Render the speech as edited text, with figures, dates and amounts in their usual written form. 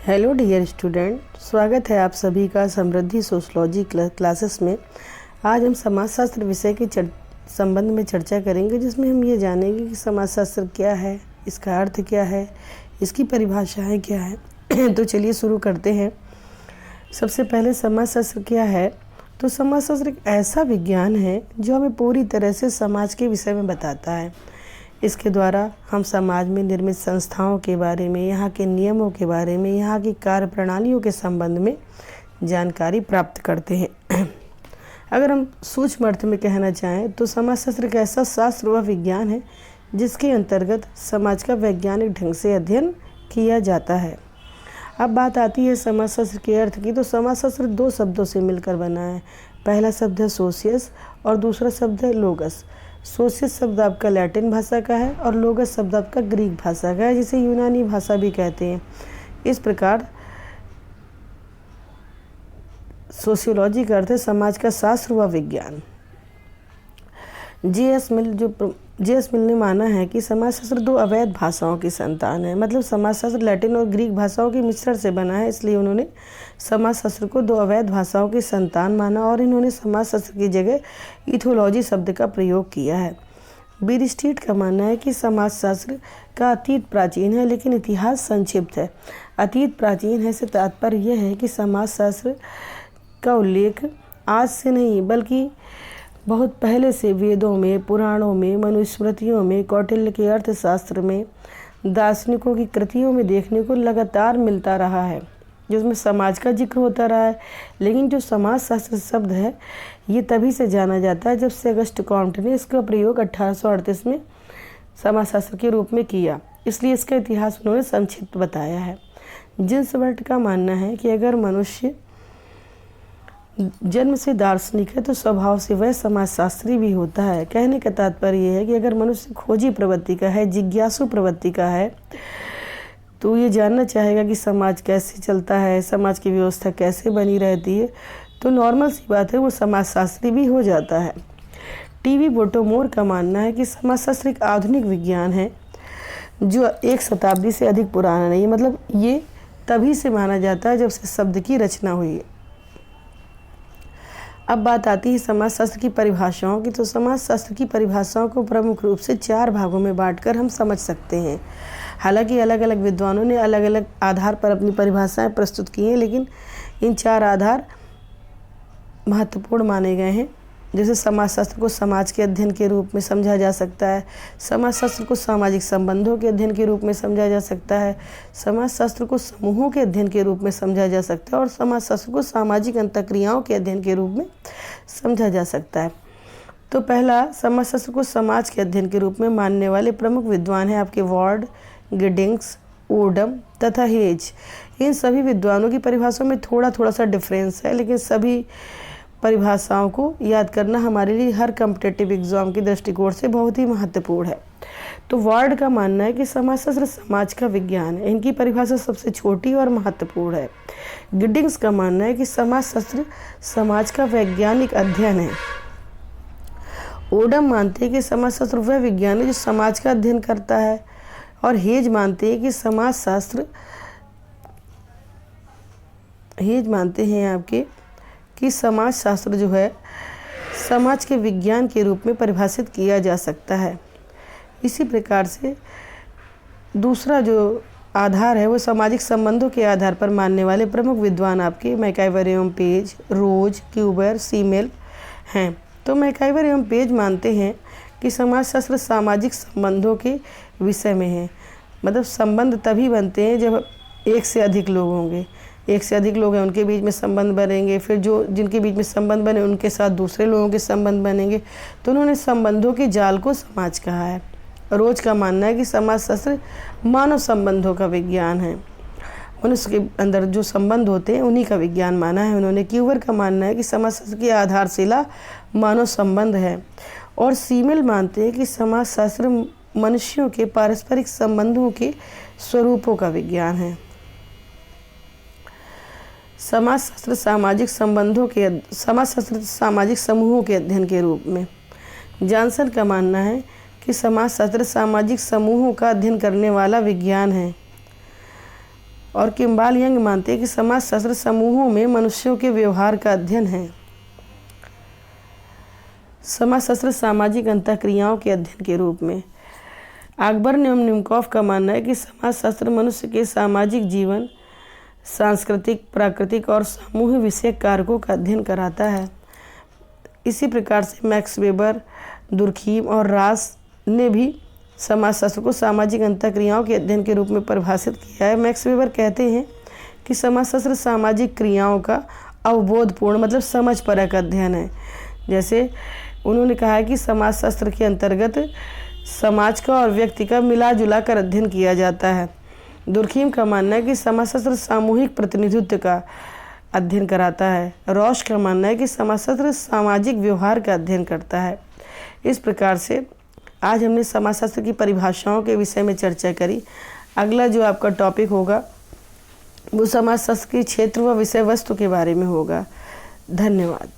Hello dear student, स्वागत है आप सभी का समृद्धि सोशलॉजी क्लासेस में। आज हम समाजशास्त्र विषय के संबंध में चर्चा करेंगे, जिसमें हम ये जानेंगे कि समाजशास्त्र क्या है, इसका अर्थ क्या है, इसकी परिभाषाएं क्या है। तो चलिए शुरू करते हैं। सबसे पहले समाजशास्त्र क्या है? तो समाजशास्त्र एक ऐसा विज्ञान है जो हमें पूरी तरह से समाज के विषय में बताता है। इसके द्वारा हम समाज में निर्मित संस्थाओं के बारे में, यहाँ के नियमों के बारे में, यहाँ की कार्य प्रणालियों के संबंध में जानकारी प्राप्त करते हैं। अगर हम सूक्ष्म अर्थ में कहना चाहें तो समाजशास्त्र एक ऐसा शास्त्र व विज्ञान है जिसके अंतर्गत समाज का वैज्ञानिक ढंग से अध्ययन किया जाता है। अब बात आती है समाजशास्त्र के अर्थ की। तो समाजशास्त्र दो शब्दों से मिलकर बना है। पहला शब्द है सोशियस और दूसरा शब्द है लोगस। सोशियस शब्द आपका लैटिन भाषा का है और लोगस शब्द आपका ग्रीक भाषा का है, जिसे यूनानी भाषा भी कहते हैं। इस प्रकार सोशियोलॉजी का अर्थ है समाज का शास्त्र व विज्ञान। जे.एस. मिल ने माना है कि समाजशास्त्र दो अवैध भाषाओं की संतान है। मतलब समाजशास्त्र लैटिन और ग्रीक भाषाओं के मिश्रण से बना है, इसलिए उन्होंने समाजशास्त्र को दो अवैध भाषाओं की संतान माना और इन्होंने समाजशास्त्र की जगह इथोलॉजी शब्द का प्रयोग किया है। बीरस्टीट का मानना है कि समाजशास्त्र का अतीत प्राचीन है लेकिन इतिहास संक्षिप्त है। अतीत प्राचीन है से तात्पर्य यह है कि समाजशास्त्र का उल्लेख आज से नहीं बल्कि बहुत पहले से वेदों में, पुराणों में, मनुस्मृतियों में, कौटिल्य के अर्थशास्त्र में, दार्शनिकों की कृतियों में देखने को लगातार मिलता रहा है, जिसमें समाज का जिक्र होता रहा है। लेकिन जो समाजशास्त्र शब्द है ये तभी से जाना जाता है जब से अगस्त कॉम्टे ने इसका प्रयोग 1838 में समाजशास्त्र के रूप में किया, इसलिए इसका इतिहास उन्होंने संक्षिप्त बताया है। जिन्सबर्ट का मानना है कि अगर मनुष्य जन्म से दार्शनिक है तो स्वभाव से वह समाजशास्त्री भी होता है। कहने का तात्पर्य यह है कि अगर मनुष्य खोजी प्रवृत्ति का है, जिज्ञासु प्रवृत्ति का है, तो ये जानना चाहेगा कि समाज कैसे चलता है, समाज की व्यवस्था कैसे बनी रहती है, तो नॉर्मल सी बात है वो समाजशास्त्री भी हो जाता है। टी.वी. बोटोमोर का मानना है कि समाजशास्त्र एक आधुनिक विज्ञान है जो एक शताब्दी से अधिक पुराना नहीं है। मतलब ये तभी से माना जाता है जब से शब्द की रचना हुई है। अब बात आती है समाजशास्त्र की परिभाषाओं की। तो समाजशास्त्र की परिभाषाओं को प्रमुख रूप से 4 भागों में बांटकर हम समझ सकते हैं। हालांकि अलग अलग विद्वानों ने अलग अलग आधार पर अपनी परिभाषाएं प्रस्तुत की हैं, लेकिन इन 4 आधार महत्वपूर्ण माने गए हैं। जैसे समाजशास्त्र को समाज के अध्ययन के रूप में समझा जा सकता है, समाजशास्त्र को सामाजिक संबंधों के अध्ययन के रूप में समझा जा सकता है, समाजशास्त्र को समूहों के अध्ययन के रूप में समझा जा सकता है और समाजशास्त्र को सामाजिक अंतःक्रियाओं के अध्ययन के रूप में समझा जा सकता है। तो पहला, समाजशास्त्र को समाज के अध्ययन के रूप में मानने वाले प्रमुख विद्वान हैं आपके वॉर्ड, गिडिंग्स, ओडम तथा हेज। इन सभी विद्वानों की परिभाषाओं में थोड़ा थोड़ा सा डिफरेंस है, लेकिन सभी परिभाषाओं को याद करना हमारे लिए हर कॉम्पिटिटिव एग्जाम के दृष्टिकोण से बहुत ही महत्वपूर्ण है। तो वार्ड का मानना है कि समाजशास्त्र समाज का विज्ञान है। इनकी परिभाषा सबसे छोटी और महत्वपूर्ण है। गिडिंग्स का मानना है कि समाजशास्त्र समाज का वैज्ञानिक अध्ययन है। ओडम मानते हैं कि समाजशास्त्र वह विज्ञान है जो समाज का अध्ययन करता है और हेज मानते हैं कि समाजशास्त्र जो है समाज के विज्ञान के रूप में परिभाषित किया जा सकता है। इसी प्रकार से दूसरा जो आधार है वो सामाजिक संबंधों के आधार पर मानने वाले प्रमुख विद्वान आपके मैकाइवर एवं पेज, रोज, क्यूबर, सीमेल हैं। तो मैकाइवर एवं पेज मानते हैं कि समाजशास्त्र सामाजिक संबंधों के विषय में है। मतलब संबंध तभी बनते हैं जब एक से अधिक लोग होंगे, एक से अधिक लोग हैं उनके बीच में संबंध बनेंगे, फिर जिनके बीच में संबंध बने उनके साथ दूसरे लोगों के संबंध बनेंगे। तो उन्होंने संबंधों के जाल को समाज कहा है। रोज का मानना है कि समाजशास्त्र मानव संबंधों का विज्ञान है। मनुष्य के अंदर जो संबंध होते हैं उन्हीं का विज्ञान माना है उन्होंने। क्यूबर का मानना है कि समाजशास्त्र की आधारशिला मानव संबंध है। और सीमेल मानते हैं कि समाजशास्त्र मनुष्यों के पारस्परिक संबंधों के स्वरूपों का विज्ञान है। समाजशास्त्र सामाजिक समूहों के अध्ययन के रूप में। जॉनसन का मानना है कि समाजशास्त्र सामाजिक समूहों का अध्ययन करने वाला विज्ञान है। और किम्बाल यंग मानते हैं कि समाजशास्त्र समूहों में मनुष्यों के व्यवहार का अध्ययन है। समाजशास्त्र सामाजिक अंतःक्रियाओं के अध्ययन के रूप में। अकबर एवं निमकॉफ का मानना है कि समाजशास्त्र मनुष्य के सामाजिक जीवन, सांस्कृतिक, प्राकृतिक और सामूहिक विषयक कारकों का अध्ययन कराता है। इसी प्रकार से मैक्स वेबर, दुर्खीम और रास ने भी समाजशास्त्र को सामाजिक अंतःक्रियाओं के अध्ययन के रूप में परिभाषित किया है। मैक्स वेबर कहते हैं कि समाजशास्त्र सामाजिक क्रियाओं का अवबोधपूर्ण मतलब समझपरक अध्ययन है। जैसे उन्होंने कहा है कि समाजशास्त्र के अंतर्गत समाज का और व्यक्ति का मिला जुला कर अध्ययन किया जाता है। दुर्खीम का मानना है कि समाजशास्त्र सामूहिक प्रतिनिधित्व का अध्ययन कराता है। रॉश का मानना है कि समाजशास्त्र सामाजिक व्यवहार का अध्ययन करता है। इस प्रकार से आज हमने समाजशास्त्र की परिभाषाओं के विषय में चर्चा करी। अगला जो आपका टॉपिक होगा वो समाजशास्त्र के क्षेत्र व विषय वस्तु के बारे में होगा। धन्यवाद।